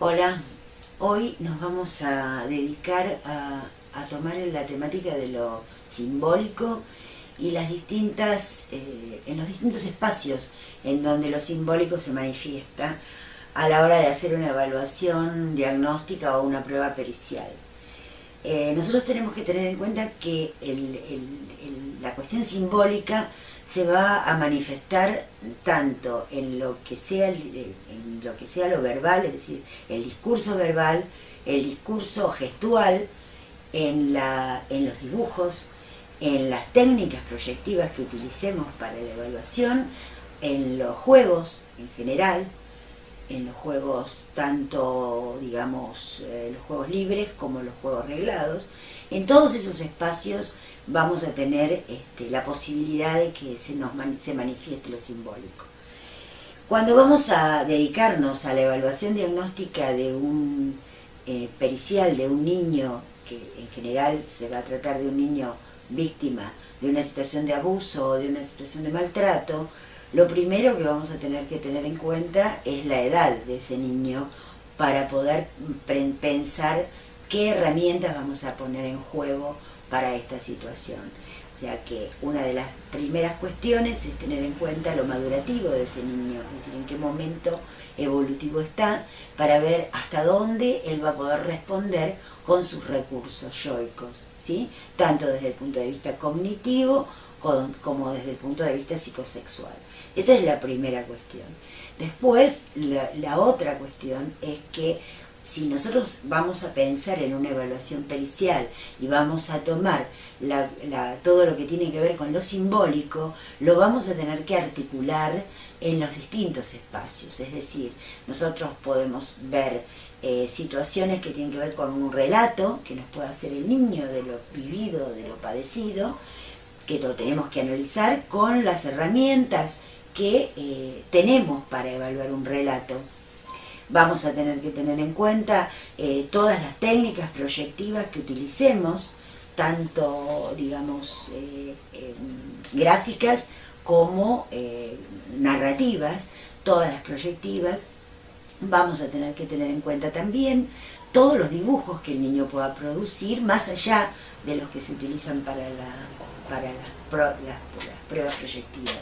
Hola, hoy nos vamos a dedicar a tomar la temática de lo simbólico y las distintas, en los distintos espacios en donde lo simbólico se manifiesta a la hora de hacer una evaluación diagnóstica o una prueba pericial. Nosotros tenemos que tener en cuenta que la cuestión simbólica se va a manifestar tanto en lo que sea lo verbal, es decir, el discurso verbal, el discurso gestual, en los dibujos, en las técnicas proyectivas que utilicemos para la evaluación, en los juegos en general, en los juegos tanto, digamos, los juegos libres como los juegos reglados. En todos esos espacios vamos a tener la posibilidad de que se manifieste lo simbólico. Cuando vamos a dedicarnos a la evaluación diagnóstica de un pericial de un niño, que en general se va a tratar de un niño víctima de una situación de abuso o de una situación de maltrato, lo primero que vamos a tener que tener en cuenta es la edad de ese niño para poder pensar qué herramientas vamos a poner en juego para esta situación. O sea que una de las primeras cuestiones es tener en cuenta lo madurativo de ese niño, es decir, en qué momento evolutivo está, para ver hasta dónde él va a poder responder con sus recursos yoicos, ¿sí? Tanto desde el punto de vista cognitivo como desde el punto de vista psicosexual. Esa es la primera cuestión. Después, la otra cuestión es que si nosotros vamos a pensar en una evaluación pericial y vamos a tomar todo lo que tiene que ver con lo simbólico, lo vamos a tener que articular en los distintos espacios. Es decir, nosotros podemos ver situaciones que tienen que ver con un relato que nos puede hacer el niño de lo vivido, de lo padecido, que lo tenemos que analizar con las herramientas que tenemos para evaluar un relato. Vamos a tener que tener en cuenta todas las técnicas proyectivas que utilicemos, tanto, digamos, gráficas como narrativas, todas las proyectivas. Vamos a tener que tener en cuenta también todos los dibujos que el niño pueda producir, más allá de los que se utilizan para las pruebas proyectivas.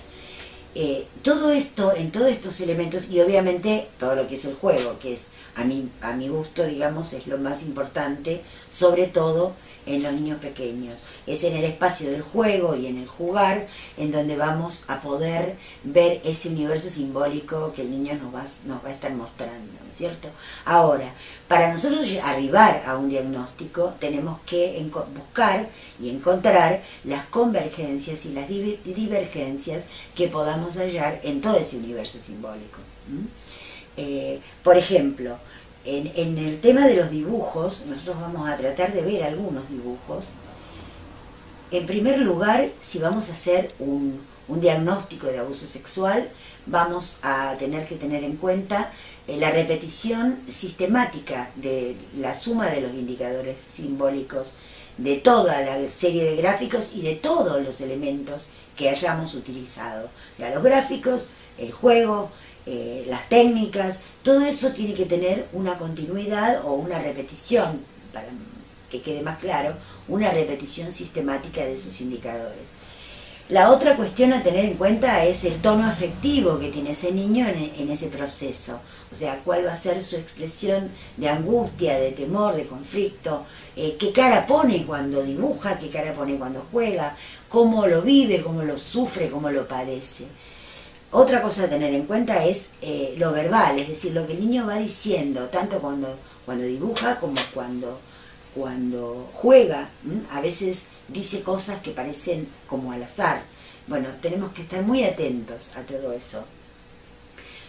Todo esto, en todos estos elementos, y obviamente todo lo que es el juego, que es a mi gusto, digamos, es lo más importante, sobre todo en los niños pequeños. Es en el espacio del juego y en el jugar en donde vamos a poder ver ese universo simbólico que el niño nos va a estar mostrando, ¿no es cierto? Ahora, para nosotros arribar a un diagnóstico tenemos que buscar y encontrar las convergencias y las divergencias que podamos hallar en todo ese universo simbólico. Por ejemplo, en el tema de los dibujos, nosotros vamos a tratar de ver algunos dibujos. En primer lugar, si vamos a hacer un diagnóstico de abuso sexual, vamos a tener que tener en cuenta la repetición sistemática de la suma de los indicadores simbólicos, de toda la serie de gráficos y de todos los elementos que hayamos utilizado. O sea, los gráficos, el juego, las técnicas, todo eso tiene que tener una continuidad o una repetición, para que quede más claro, una repetición sistemática de esos indicadores. La otra cuestión a tener en cuenta es el tono afectivo que tiene ese niño en ese proceso. O sea, cuál va a ser su expresión de angustia, de temor, de conflicto, qué cara pone cuando dibuja, qué cara pone cuando juega, cómo lo vive, cómo lo sufre, cómo lo padece. Otra cosa a tener en cuenta es lo verbal, es decir, lo que el niño va diciendo, tanto cuando dibuja como cuando juega. A veces dice cosas que parecen como al azar. Bueno, tenemos que estar muy atentos a todo eso.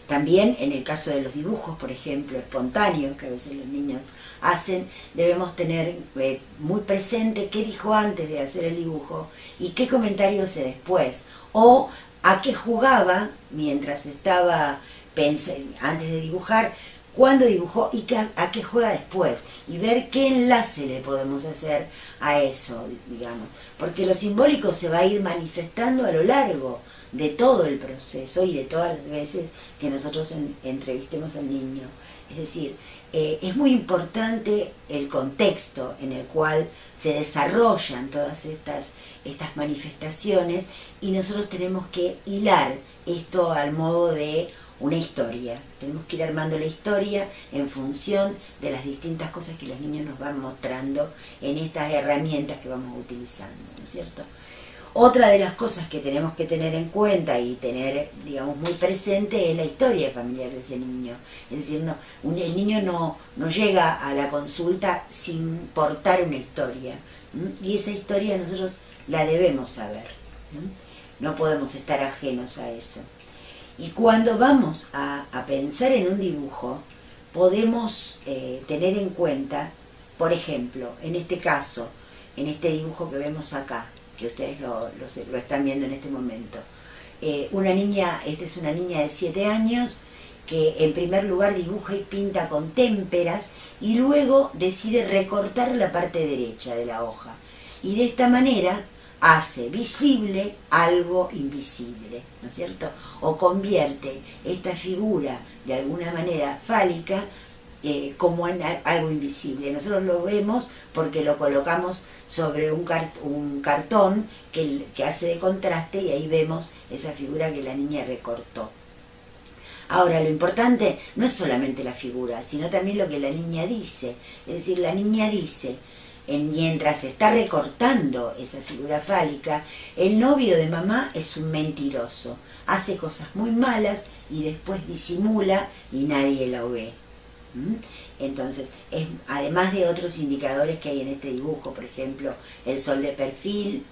También en el caso de los dibujos, por ejemplo, espontáneos, que a veces los niños hacen, debemos tener muy presente qué dijo antes de hacer el dibujo y qué comentario hace después, o a qué jugaba mientras estaba antes de dibujar, cuándo dibujó y a qué juega después, y ver qué enlace le podemos hacer a eso, digamos, porque lo simbólico se va a ir manifestando a lo largo de todo el proceso y de todas las veces que nosotros entrevistemos al niño Es decir, es muy importante el contexto en el cual se desarrollan todas estas manifestaciones, y nosotros tenemos que hilar esto al modo de una historia. Tenemos que ir armando la historia en función de las distintas cosas que los niños nos van mostrando en estas herramientas que vamos utilizando, ¿no es cierto? Otra de las cosas que tenemos que tener en cuenta y tener, digamos, muy presente es la historia familiar de ese niño. Es decir, el niño no llega a la consulta sin portar una historia. Y esa historia nosotros la debemos saber. No podemos estar ajenos a eso. Y cuando vamos a pensar en un dibujo, podemos tener en cuenta, por ejemplo, en este caso, en este dibujo que vemos acá, que ustedes lo están viendo en este momento. Esta es una niña de 7 años que en primer lugar dibuja y pinta con témperas y luego decide recortar la parte derecha de la hoja. Y de esta manera hace visible algo invisible, ¿no es cierto? O convierte esta figura de alguna manera fálica como en algo invisible. Nosotros lo vemos porque lo colocamos sobre un cartón que hace de contraste, y ahí vemos esa figura que la niña recortó. Ahora, lo importante no es solamente la figura, sino también lo que la niña dice. Es decir, la niña dice, mientras está recortando esa figura fálica, el novio de mamá es un mentiroso, hace cosas muy malas y después disimula y nadie lo ve. Entonces, además de otros indicadores que hay en este dibujo, por ejemplo, el sol de perfil,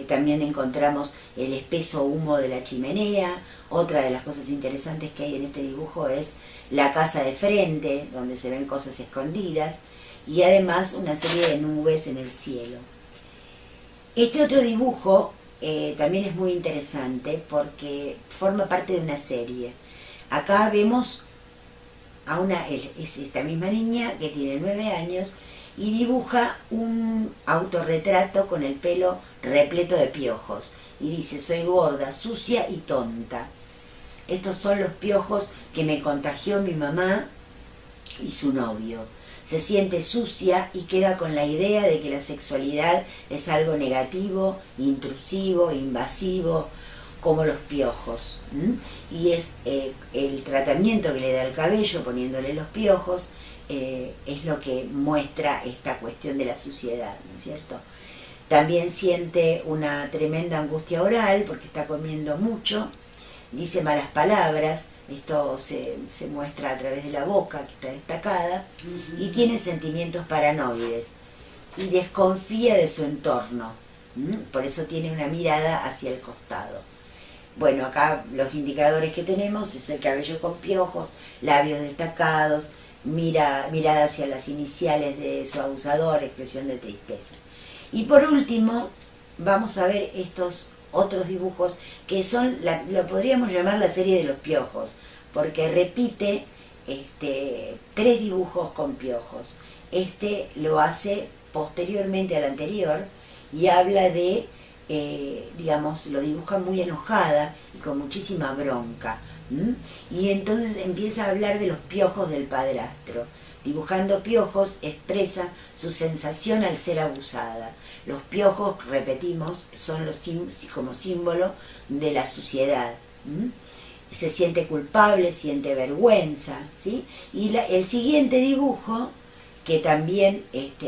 también encontramos el espeso humo de la chimenea. Otra de las cosas interesantes que hay en este dibujo es la casa de frente, donde se ven cosas escondidas, y además una serie de nubes en el cielo. Este otro dibujo también es muy interesante porque forma parte de una serie. Acá vemos es esta misma niña que tiene 9 años y dibuja un autorretrato con el pelo repleto de piojos. Y dice, soy gorda, sucia y tonta. Estos son los piojos que me contagió mi mamá y su novio. Se siente sucia y queda con la idea de que la sexualidad es algo negativo, intrusivo, invasivo, como los piojos. Y es el tratamiento que le da el cabello poniéndole los piojos, es lo que muestra esta cuestión de la suciedad, ¿no es cierto? También siente una tremenda angustia oral porque está comiendo mucho, dice malas palabras, esto se muestra a través de la boca, que está destacada, y tiene sentimientos paranoides y desconfía de su entorno, por eso tiene una mirada hacia el costado. Bueno, acá los indicadores que tenemos es el cabello con piojos, labios destacados, mirada hacia las iniciales de su abusador, expresión de tristeza. Y por último, vamos a ver estos otros dibujos que son, lo podríamos llamar la serie de los piojos, porque repite 3 dibujos con piojos. Este lo hace posteriormente al anterior y habla de, digamos, lo dibuja muy enojada y con muchísima bronca. Y entonces empieza a hablar de los piojos del padrastro. Dibujando piojos expresa su sensación al ser abusada. Los piojos, repetimos, son como símbolo de la suciedad. Se siente culpable, siente vergüenza, ¿sí? Y el siguiente dibujo, que también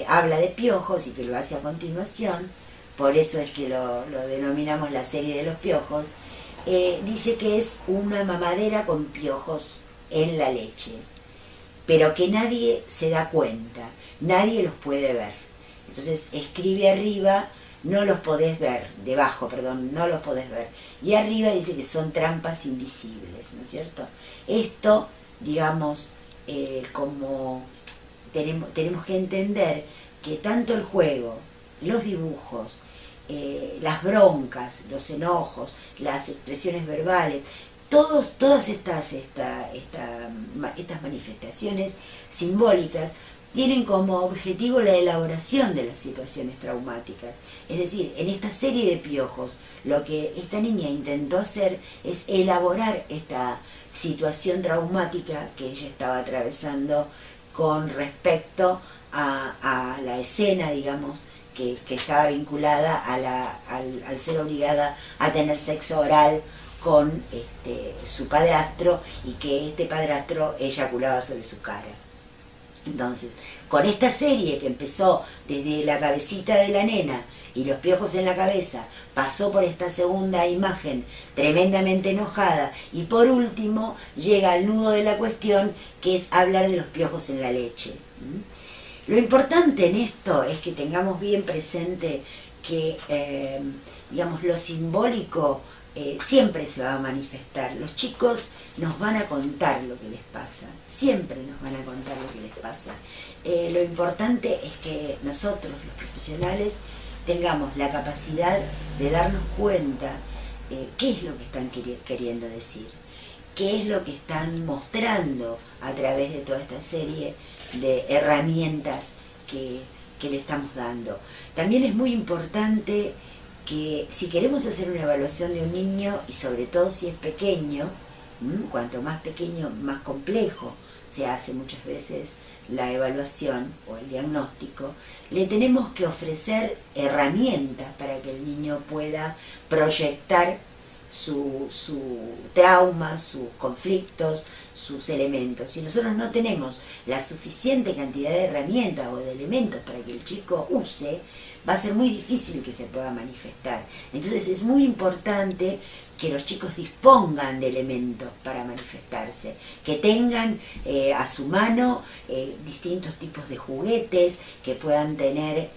habla de piojos y que lo hace a continuación, por eso es que lo denominamos la serie de los piojos, dice que es una mamadera con piojos en la leche, pero que nadie se da cuenta, nadie los puede ver. Entonces escribe arriba, no los podés ver, debajo, perdón, no los podés ver. Y arriba dice que son trampas invisibles, ¿no es cierto? Esto, digamos, como tenemos que entender que tanto el juego, los dibujos, las broncas, los enojos, las expresiones verbales, todas estas manifestaciones simbólicas tienen como objetivo la elaboración de las situaciones traumáticas. Es decir, en esta serie de piojos, lo que esta niña intentó hacer es elaborar esta situación traumática que ella estaba atravesando con respecto a la escena, digamos, que estaba vinculada al ser obligada a tener sexo oral con su padrastro, y que este padrastro eyaculaba sobre su cara. Entonces, con esta serie que empezó desde la cabecita de la nena y los piojos en la cabeza, pasó por esta segunda imagen tremendamente enojada, y por último llega al nudo de la cuestión, que es hablar de los piojos en la leche. Lo importante en esto es que tengamos bien presente que, digamos, lo simbólico siempre se va a manifestar. Los chicos nos van a contar lo que les pasa, siempre nos van a contar lo que les pasa. Lo importante es que nosotros, los profesionales, tengamos la capacidad de darnos cuenta qué es lo que están queriendo decir, qué es lo que están mostrando a través de toda esta serie de herramientas que le estamos dando. También es muy importante que, si queremos hacer una evaluación de un niño, y sobre todo si es pequeño, cuanto más pequeño, más complejo se hace muchas veces la evaluación o el diagnóstico, le tenemos que ofrecer herramientas para que el niño pueda proyectar su trauma, sus conflictos, sus elementos. Si nosotros no tenemos la suficiente cantidad de herramientas o de elementos para que el chico use, va a ser muy difícil que se pueda manifestar. Entonces es muy importante que los chicos dispongan de elementos para manifestarse, que tengan a su mano distintos tipos de juguetes, que puedan tener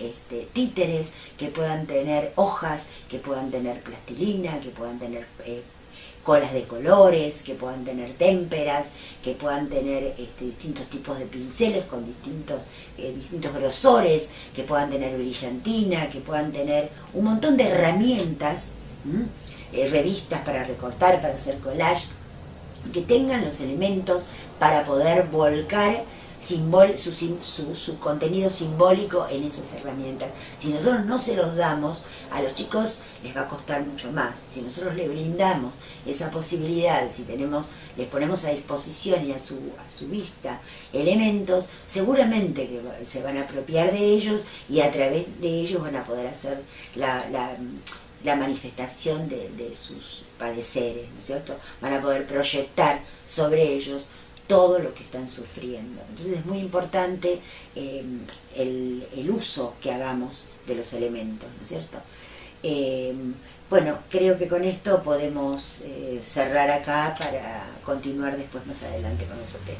títeres, que puedan tener hojas, que puedan tener plastilina, que puedan tener colas de colores, que puedan tener témperas, que puedan tener distintos tipos de pinceles con distintos grosores, que puedan tener brillantina, que puedan tener un montón de herramientas, revistas para recortar, para hacer collage, que tengan los elementos para poder volcar su contenido simbólico en esas herramientas. Si nosotros no se los damos, a los chicos les va a costar mucho más. Si nosotros les brindamos esa posibilidad, si les ponemos a disposición y a su vista elementos, seguramente que se van a apropiar de ellos, y a través de ellos van a poder hacer la manifestación de sus padeceres, ¿no es cierto? Van a poder proyectar sobre ellos todo lo que están sufriendo. Entonces es muy importante el uso que hagamos de los elementos, ¿no es cierto? Bueno, creo que con esto podemos cerrar acá para continuar después más adelante con otro tema.